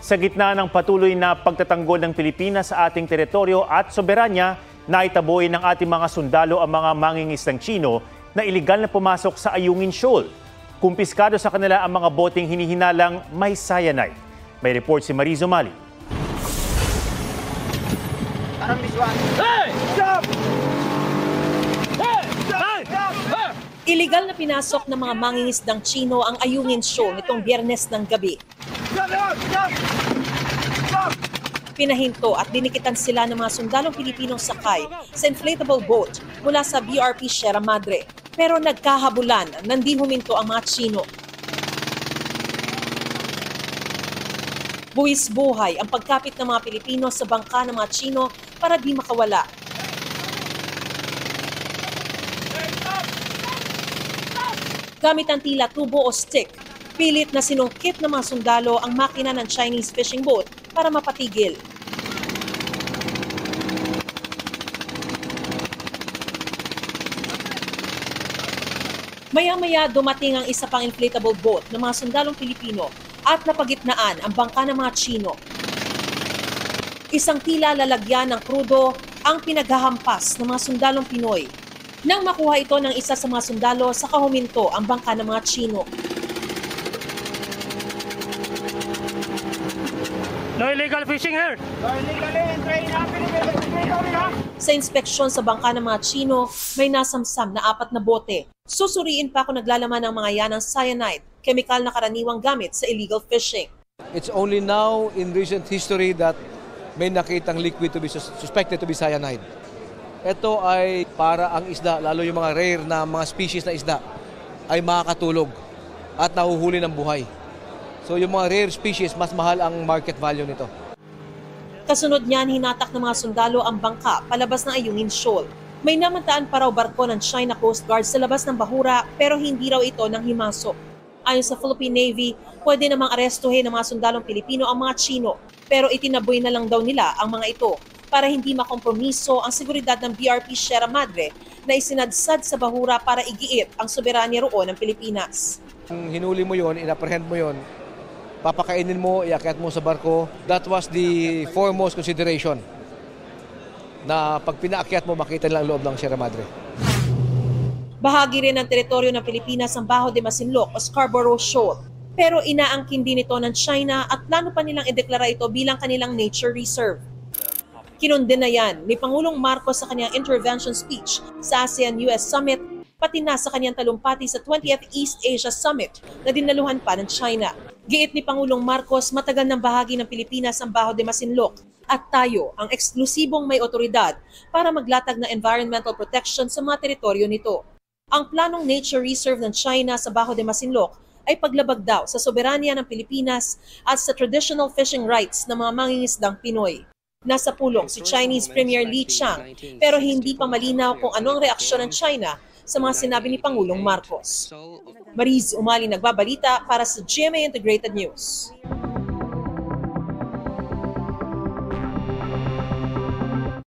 Sa gitna ng patuloy na pagtatanggol ng Pilipinas sa ating teritoryo at soberanya, naitaboy ng ating mga sundalo ang mga mangingisdang Tsino na iligal na pumasok sa Ayungin Shoal. Kumpiskado sa kanila ang mga boteng hinihinalang may cyanide. May report si Marizo Mali. Iligal na pinasok ng mga mangingisdang Tsino ang Ayungin Shoal nitong Biyernes ng gabi. Pinahinto at dinikitan sila ng mga sundalong Pilipinong sakay sa inflatable boat mula sa BRP Sierra Madre. Pero nagkahabulan nang di huminto ang mga Tsino. Buwis buhay ang pagkapit ng mga Pilipino sa bangka ng mga Tsino para di makawala. Gamit ang tila tubo o stick, pilit na sinungkit ng mga sundalo ang makina ng Chinese fishing boat para mapatigil. Maya-maya dumating ang isa pang inflatable boat ng mga sundalong Pilipino at napagitnaan ang bangka ng mga Tsino. Isang tila lalagyan ng krudo ang pinaghahampas ng mga sundalong Pinoy. Nang makuha ito ng isa sa mga sundalo, saka huminto ang bangka ng mga Tsino. No illegal fishing here. No illegal Sa inspeksyon sa bangka ng mga Tsino, may nasamsam na 4 na bote. Susuriin pa kung naglalaman ng mga yan ng cyanide, kemikal na karaniwang gamit sa illegal fishing. It's only now in recent history that may nakitang liquid to be suspected to be cyanide. Ito ay para ang isda, lalo yung mga rare na mga species na isda, ay makakatulog at nahuhuli ng buhay. So yung mga rare species, mas mahal ang market value nito. Kasunod niyan, hinatak ng mga sundalo ang bangka palabas ng Ayungin Shoal. May namantaan pa raw barko ng China Coast Guard sa labas ng bahura pero hindi raw ito nang himasok. Ayon sa Philippine Navy, pwede namang arestuhin ng mga sundalong Pilipino ang mga Tsino pero itinaboy na lang daw nila ang mga ito para hindi makompromiso ang seguridad ng BRP Sierra Madre na isinadsad sa bahura para igiit ang soberanya roon ng Pilipinas. Kung hinuli mo yon, inapprehend mo yon, papakainin mo, iakyat mo sa barko, that was the foremost consideration. Na pag pinaakyat mo, makita lang loob ng Sierra Madre. Bahagi rin ng teritoryo ng Pilipinas ang Bajo de Masinloc o Scarborough Shoal. Pero inaangkin din ito ng China at plano pa nilang ideklara ito bilang kanilang nature reserve. Kinundin na yan ni Pangulong Marcos sa kanyang intervention speech sa ASEAN-US Summit, pati na sa kanyang talumpati sa 20th East Asia Summit na dinaluhan pa ng China. Giit ni Pangulong Marcos, matagal ng bahagi ng Pilipinas ang Bajo de Masinloc at tayo ang eksklusibong may otoridad para maglatag ng environmental protection sa mga teritoryo nito. Ang planong nature reserve ng China sa Bajo de Masinloc ay paglabag daw sa soberanya ng Pilipinas at sa traditional fishing rights ng mga mangingisdang Pinoy. Nasa pulong si Chinese Premier Li Qiang pero hindi pa malinaw kung ano ang reaksyon ng China sa mga sinabi ni Pangulong Marcos. Mariz Umali nagbabalita para sa GMA Integrated News.